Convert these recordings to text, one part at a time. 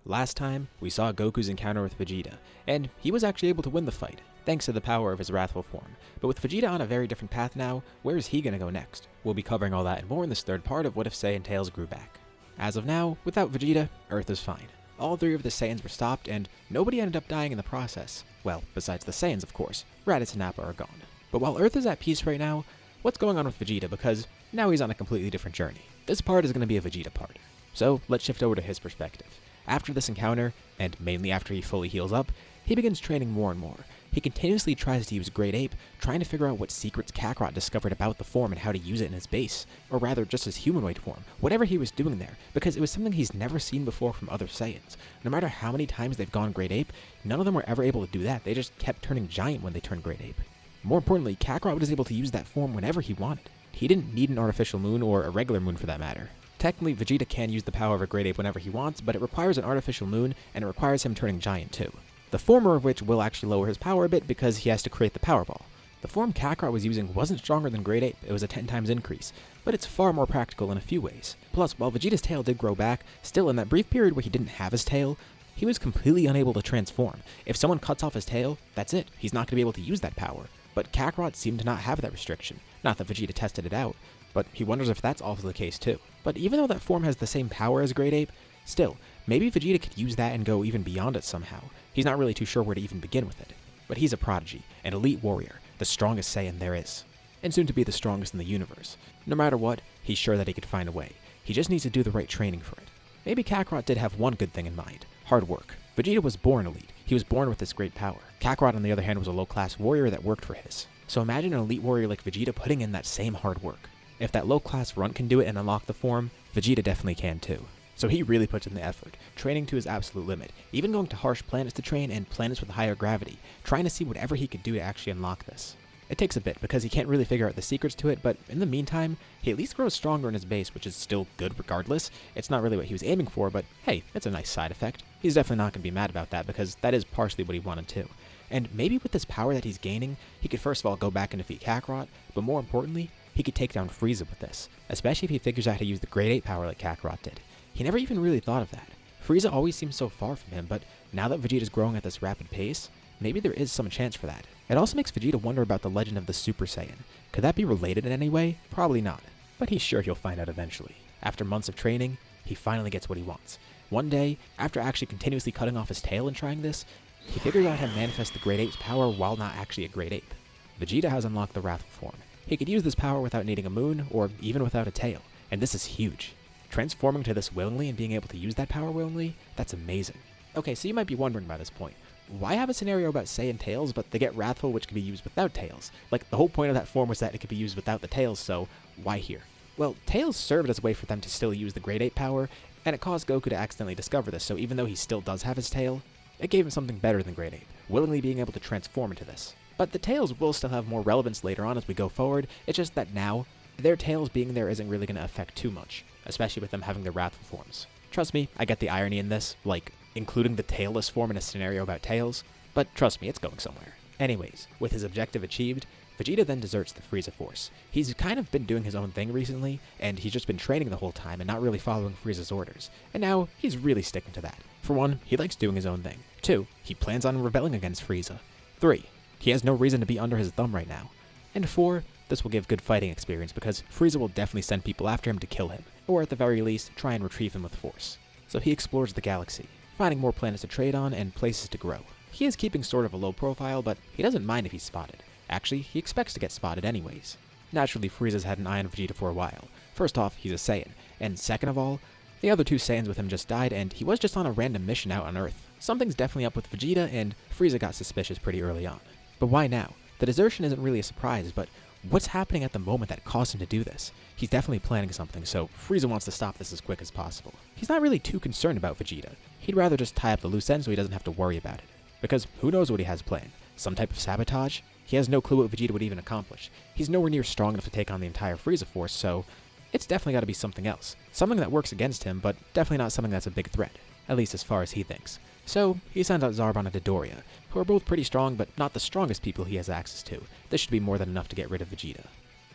Last time, we saw Goku's encounter with Vegeta, and he was actually able to win the fight, thanks to the power of his wrathful form. But with Vegeta on a very different path now, where is he gonna go next? We'll be covering all that and more in this third part of What If Saiyan Tails Grew Back. As of now, without Vegeta, Earth is fine. All three of the Saiyans were stopped, and nobody ended up dying in the process. Well, besides the Saiyans, of course. Raditz and Nappa are gone. But while Earth is at peace right now, what's going on with Vegeta? Because now he's on a completely different journey. This part is going to be a Vegeta part. So let's shift over to his perspective. After this encounter, and mainly after he fully heals up, he begins training more and more. He continuously tries to use Great Ape, trying to figure out what secrets Kakarot discovered about the form and how to use it in his base, or rather just his humanoid form, whatever he was doing there, because it was something he's never seen before from other Saiyans. No matter how many times they've gone Great Ape, none of them were ever able to do that, they just kept turning giant when they turned Great Ape. More importantly, Kakarot was able to use that form whenever he wanted. He didn't need an artificial moon, or a regular moon for that matter. Technically, Vegeta can use the power of a Great Ape whenever he wants, but it requires an artificial moon, and it requires him turning giant too. The former of which will actually lower his power a bit because he has to create the Power Ball. The form Kakarot was using wasn't stronger than Great Ape, it was a 10 times increase, but it's far more practical in a few ways. Plus, while Vegeta's tail did grow back, still in that brief period where he didn't have his tail, he was completely unable to transform. If someone cuts off his tail, that's it, he's not going to be able to use that power. But Kakarot seemed to not have that restriction. Not that Vegeta tested it out, but he wonders if that's also the case too. But even though that form has the same power as Great Ape, still, maybe Vegeta could use that and go even beyond it somehow. He's not really too sure where to even begin with it. But he's a prodigy, an elite warrior, the strongest Saiyan there is, and soon to be the strongest in the universe. No matter what, he's sure that he could find a way. He just needs to do the right training for it. Maybe Kakarot did have one good thing in mind: hard work. Vegeta was born elite. He was born with this great power. Kakarot, on the other hand, was a low-class warrior that worked for his. So imagine an elite warrior like Vegeta putting in that same hard work. If that low-class runt can do it and unlock the form, Vegeta definitely can too. So he really puts in the effort, training to his absolute limit, even going to harsh planets to train and planets with higher gravity, trying to see whatever he could do to actually unlock this. It takes a bit because he can't really figure out the secrets to it, but in the meantime, he at least grows stronger in his base, which is still good regardless. It's not really what he was aiming for, but hey, it's a nice side effect. He's definitely not going to be mad about that because that is partially what he wanted too. And maybe with this power that he's gaining, he could first of all go back and defeat Kakarot, but more importantly, he could take down Frieza with this, especially if he figures out how to use the Great Ape power like Kakarot did. He never even really thought of that. Frieza always seemed so far from him, but now that Vegeta's growing at this rapid pace, maybe there is some chance for that. It also makes Vegeta wonder about the legend of the Super Saiyan. Could that be related in any way? Probably not, but he's sure he'll find out eventually. After months of training, he finally gets what he wants. One day, after actually continuously cutting off his tail and trying this, he figures out how to manifest the Great Ape's power while not actually a Great Ape. Vegeta has unlocked the wrathful form. He could use this power without needing a moon, or even without a tail, and this is huge. Transforming to this willingly and being able to use that power willingly, that's amazing. Okay, so you might be wondering by this point, why have a scenario about Saiyan tails, but they get wrathful which can be used without tails? Like, the whole point of that form was that it could be used without the tails, so why here? Well, tails served as a way for them to still use the Great Ape power, and it caused Goku to accidentally discover this, so even though he still does have his tail, it gave him something better than Great Ape, willingly being able to transform into this. But the tails will still have more relevance later on as we go forward, it's just that now, their tails being there isn't really going to affect too much, especially with them having their wrathful forms. Trust me, I get the irony in this, like, including the tailless form in a scenario about tails, but trust me, it's going somewhere. Anyways, with his objective achieved, Vegeta then deserts the Frieza Force. He's kind of been doing his own thing recently, and he's just been training the whole time and not really following Frieza's orders, and now he's really sticking to that. For one, he likes doing his own thing. 2, he plans on rebelling against Frieza. 3, he has no reason to be under his thumb right now. And 4, this will give good fighting experience because Frieza will definitely send people after him to kill him, or at the very least, try and retrieve him with force. So he explores the galaxy, finding more planets to trade on and places to grow. He is keeping sort of a low profile, but he doesn't mind if he's spotted. Actually, he expects to get spotted anyways. Naturally, Frieza's had an eye on Vegeta for a while. First off, he's a Saiyan, and second of all, the other 2 Saiyans with him just died, and he was just on a random mission out on Earth. Something's definitely up with Vegeta, and Frieza got suspicious pretty early on. But why now? The desertion isn't really a surprise, but what's happening at the moment that caused him to do this? He's definitely planning something, so Frieza wants to stop this as quick as possible. He's not really too concerned about Vegeta. He'd rather just tie up the loose ends so he doesn't have to worry about it. Because who knows what he has planned? Some type of sabotage? He has no clue what Vegeta would even accomplish. He's nowhere near strong enough to take on the entire Frieza Force, so it's definitely got to be something else. Something that works against him, but definitely not something that's a big threat. At least as far as he thinks. So he sends out Zarbon and Dodoria, who are both pretty strong, but not the strongest people he has access to. This should be more than enough to get rid of Vegeta.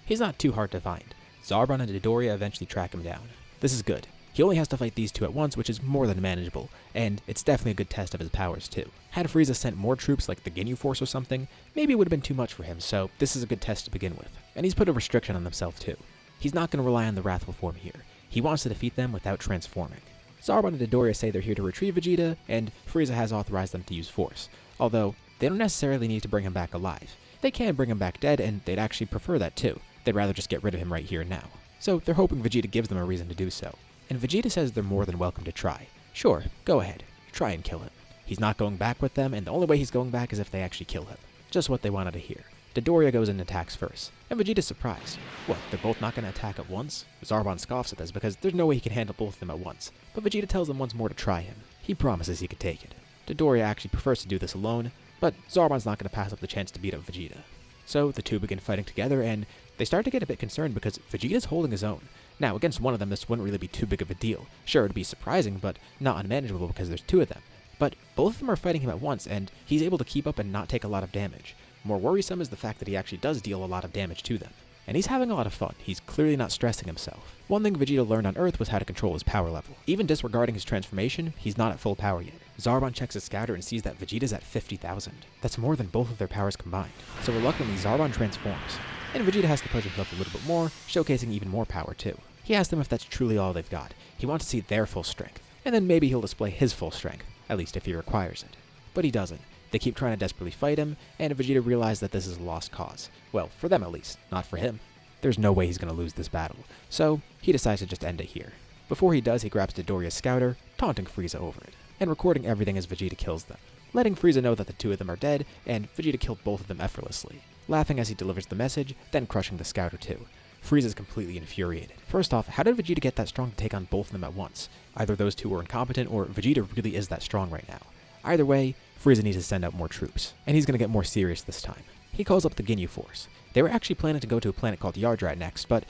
He's not too hard to find. Zarbon and Dodoria eventually track him down. This is good. He He only has to fight these two at once, which is more than manageable, and it's definitely a good test of his powers too. Had Frieza sent more troops like the Ginyu Force or something, maybe it would have been too much for him, so this is a good test to begin with. And he's put a restriction on himself too. He's not going to rely on the wrathful form here. He wants to defeat them without transforming. Zarbon and Dodoria say they're here to retrieve Vegeta, and Frieza has authorized them to use Force, although they don't necessarily need to bring him back alive. They can bring him back dead, and they'd actually prefer that too. They'd rather just get rid of him right here and now. So they're hoping Vegeta gives them a reason to do so. And Vegeta says they're more than welcome to try. Sure, go ahead. Try and kill him. He's not going back with them, and the only way he's going back is if they actually kill him. Just what they wanted to hear. Dodoria goes and attacks first, and Vegeta's surprised. What, they're both not going to attack at once? Zarbon scoffs at this because there's no way he can handle both of them at once, but Vegeta tells them once more to try him. He promises he could take it. Dodoria actually prefers to do this alone, but Zarbon's not going to pass up the chance to beat up Vegeta. So the two begin fighting together, and they start to get a bit concerned because Vegeta's holding his own. Now, against one of them, this wouldn't really be too big of a deal. Sure, it'd be surprising, but not unmanageable because there's two of them. But both of them are fighting him at once, and he's able to keep up and not take a lot of damage. More worrisome is the fact that he actually does deal a lot of damage to them. And he's having a lot of fun. He's clearly not stressing himself. One thing Vegeta learned on Earth was how to control his power level. Even disregarding his transformation, he's not at full power yet. Zarbon checks his scouter and sees that Vegeta's at 50,000. That's more than both of their powers combined. So reluctantly, Zarbon transforms. And Vegeta has to push himself a little bit more, showcasing even more power too. He asks them if that's truly all they've got. He wants to see their full strength. And then maybe he'll display his full strength, at least if he requires it. But he doesn't. They keep trying to desperately fight him, and Vegeta realizes that this is a lost cause. Well, for them at least, not for him. There's no way he's going to lose this battle, so he decides to just end it here. Before he does, he grabs Dodoria's scouter, taunting Frieza over it, and recording everything as Vegeta kills them, letting Frieza know that the two of them are dead, and Vegeta killed both of them effortlessly, laughing as he delivers the message, then crushing the scouter too. Frieza's completely infuriated. First off, how did Vegeta get that strong to take on both of them at once? Either those two were incompetent, or Vegeta really is that strong right now. Either way, Frieza needs to send out more troops, and he's going to get more serious this time. He calls up the Ginyu Force. They were actually planning to go to a planet called Yardrat next, but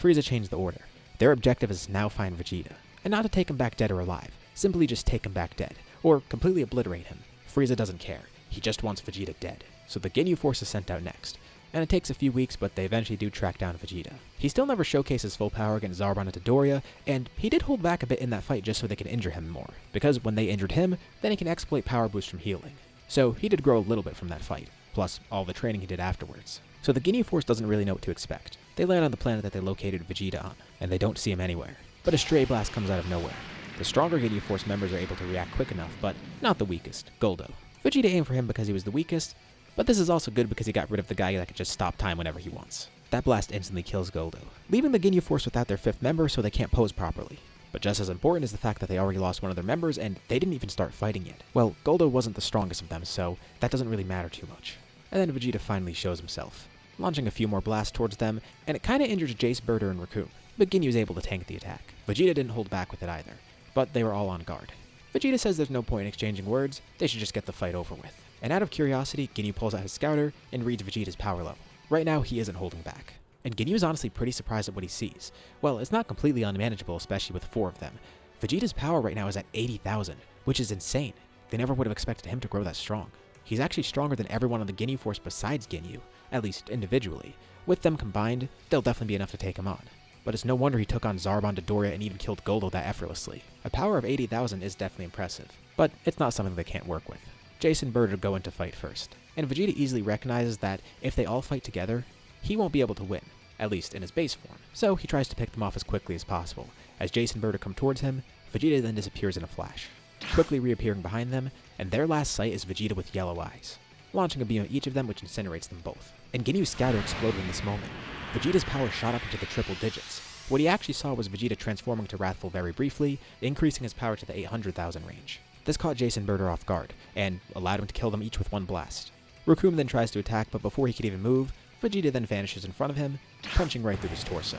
Frieza changed the order. Their objective is to now find Vegeta, and not to take him back dead or alive, simply just take him back dead, or completely obliterate him. Frieza doesn't care. He just wants Vegeta dead. So the Ginyu Force is sent out next, and it takes a few weeks, but they eventually do track down Vegeta. He still never showcases full power against Zarbon and Dodoria, and he did hold back a bit in that fight just so they could injure him more, because when they injured him, then he can exploit power boost from healing. So he did grow a little bit from that fight, plus all the training he did afterwards. So the Ginyu Force doesn't really know what to expect. They land on the planet that they located Vegeta on, and they don't see him anywhere. But a stray blast comes out of nowhere. The stronger Ginyu Force members are able to react quick enough, but not the weakest, Goldo. Vegeta aimed for him because he was the weakest, but this is also good because he got rid of the guy that could just stop time whenever he wants. That blast instantly kills Goldo, leaving the Ginyu Force without their fifth member so they can't pose properly. But just as important is the fact that they already lost one of their members and they didn't even start fighting yet. Well, Goldo wasn't the strongest of them, so that doesn't really matter too much. And then Vegeta finally shows himself, launching a few more blasts towards them, and it kinda injures Jace, Birder, and Raccoon, but Ginyu was able to tank the attack. Vegeta didn't hold back with it either, but they were all on guard. Vegeta says there's no point in exchanging words, they should just get the fight over with. And out of curiosity, Ginyu pulls out his scouter and reads Vegeta's power level. Right now, he isn't holding back. And Ginyu is honestly pretty surprised at what he sees. Well, it's not completely unmanageable, especially with 4 of them. Vegeta's power right now is at 80,000, which is insane. They never would have expected him to grow that strong. He's actually stronger than everyone on the Ginyu Force besides Ginyu, at least individually. With them combined, they'll definitely be enough to take him on. But it's no wonder he took on Zarbon, Dodoria, and even killed Goldo that effortlessly. A power of 80,000 is definitely impressive, but it's not something they can't work with. Jace and Birder go into fight first, and Vegeta easily recognizes that if they all fight together, he won't be able to win, at least in his base form, so he tries to pick them off as quickly as possible. As Jace and Birder come towards him, Vegeta then disappears in a flash, quickly reappearing behind them, and their last sight is Vegeta with yellow eyes, launching a beam at each of them which incinerates them both. And Ginyu's scouter exploded in this moment. Vegeta's power shot up into the triple digits. What he actually saw was Vegeta transforming to Wrathful very briefly, increasing his power to the 800,000 range. This caught Jace and Birder off guard, and allowed him to kill them each with one blast. Raccoon then tries to attack, but before he could even move, Vegeta then vanishes in front of him, punching right through his torso,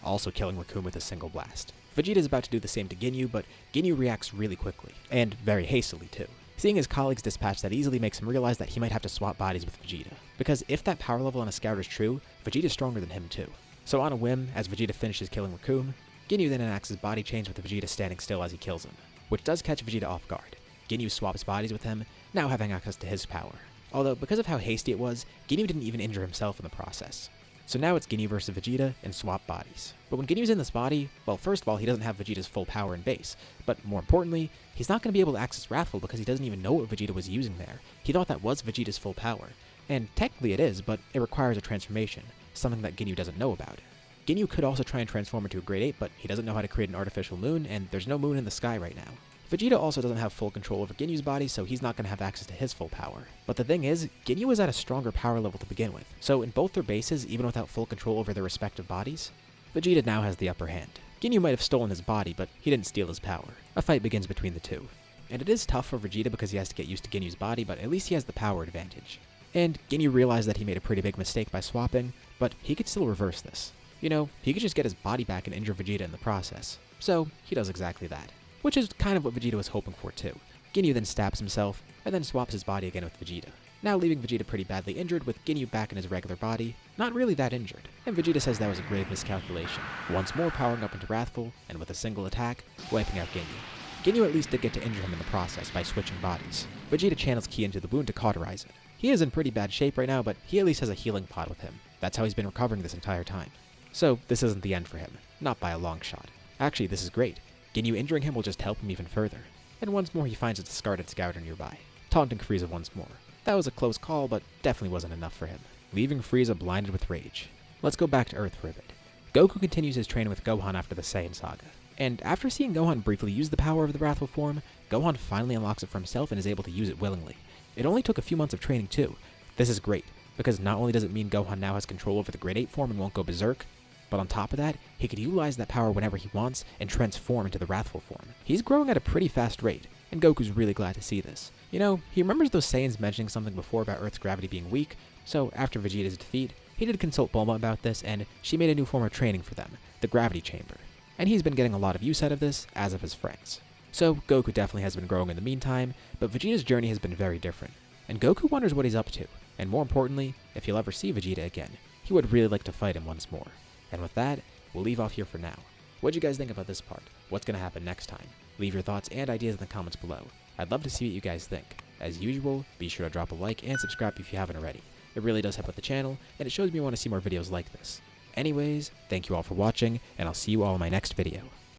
also killing Raccoon with a single blast. Vegeta is about to do the same to Ginyu, but Ginyu reacts really quickly, and very hastily too. Seeing his colleagues dispatch that easily makes him realize that he might have to swap bodies with Vegeta, because if that power level on a Scout is true, Vegeta's stronger than him too. So on a whim, as Vegeta finishes killing Raccoon, Ginyu then enacts his body change with Vegeta standing still as he kills him, which does catch Vegeta off guard. Ginyu swaps bodies with him, now having access to his power. Although, because of how hasty it was, Ginyu didn't even injure himself in the process. So now it's Ginyu versus Vegeta and swap bodies. But when Ginyu's in this body, well, first of all, he doesn't have Vegeta's full power and base. But more importantly, he's not going to be able to access Wrathful because he doesn't even know what Vegeta was using there. He thought that was Vegeta's full power. And technically it is, but it requires a transformation, something that Ginyu doesn't know about. Ginyu could also try and transform into a Grade 8, but he doesn't know how to create an artificial moon, and there's no moon in the sky right now. Vegeta also doesn't have full control over Ginyu's body, so he's not going to have access to his full power. But the thing is, Ginyu is at a stronger power level to begin with, so in both their bases, even without full control over their respective bodies, Vegeta now has the upper hand. Ginyu might have stolen his body, but he didn't steal his power. A fight begins between the two. And it is tough for Vegeta because he has to get used to Ginyu's body, but at least he has the power advantage. And Ginyu realized that he made a pretty big mistake by swapping, but he could still reverse this. You know, he could just get his body back and injure Vegeta in the process. So, he does exactly that. Which is kind of what Vegeta was hoping for too. Ginyu then stabs himself, and then swaps his body again with Vegeta, now leaving Vegeta pretty badly injured with Ginyu back in his regular body, not really that injured, and Vegeta says that was a grave miscalculation, once more powering up into Wrathful, and with a single attack, wiping out Ginyu. Ginyu at least did get to injure him in the process by switching bodies. Vegeta channels Ki into the wound to cauterize it. He is in pretty bad shape right now, but he at least has a healing pod with him. That's how he's been recovering this entire time. So, this isn't the end for him, not by a long shot. Actually, this is great. Ginyu injuring him will just help him even further. And once more he finds a discarded scouter nearby, taunting Frieza once more. That was a close call, but definitely wasn't enough for him, leaving Frieza blinded with rage. Let's go back to Earth for a bit. Goku continues his training with Gohan after the Saiyan saga. And after seeing Gohan briefly use the power of the wrathful form, Gohan finally unlocks it for himself and is able to use it willingly. It only took a few months of training too. This is great, because not only does it mean Gohan now has control over the Grade 8 form and won't go berserk, but on top of that, he could utilize that power whenever he wants and transform into the wrathful form. He's growing at a pretty fast rate, and Goku's really glad to see this. You know, he remembers those Saiyans mentioning something before about Earth's gravity being weak, so after Vegeta's defeat, he did consult Bulma about this, and she made a new form of training for them, the gravity chamber. And he's been getting a lot of use out of this, as of his friends. So Goku definitely has been growing in the meantime, but Vegeta's journey has been very different. And Goku wonders what he's up to, and more importantly, if he'll ever see Vegeta again. He would really like to fight him once more. And with that, we'll leave off here for now. What'd you guys think about this part? What's going to happen next time? Leave your thoughts and ideas in the comments below. I'd love to see what you guys think. As usual, be sure to drop a like and subscribe if you haven't already. It really does help out the channel, and it shows me you want to see more videos like this. Anyways, thank you all for watching, and I'll see you all in my next video.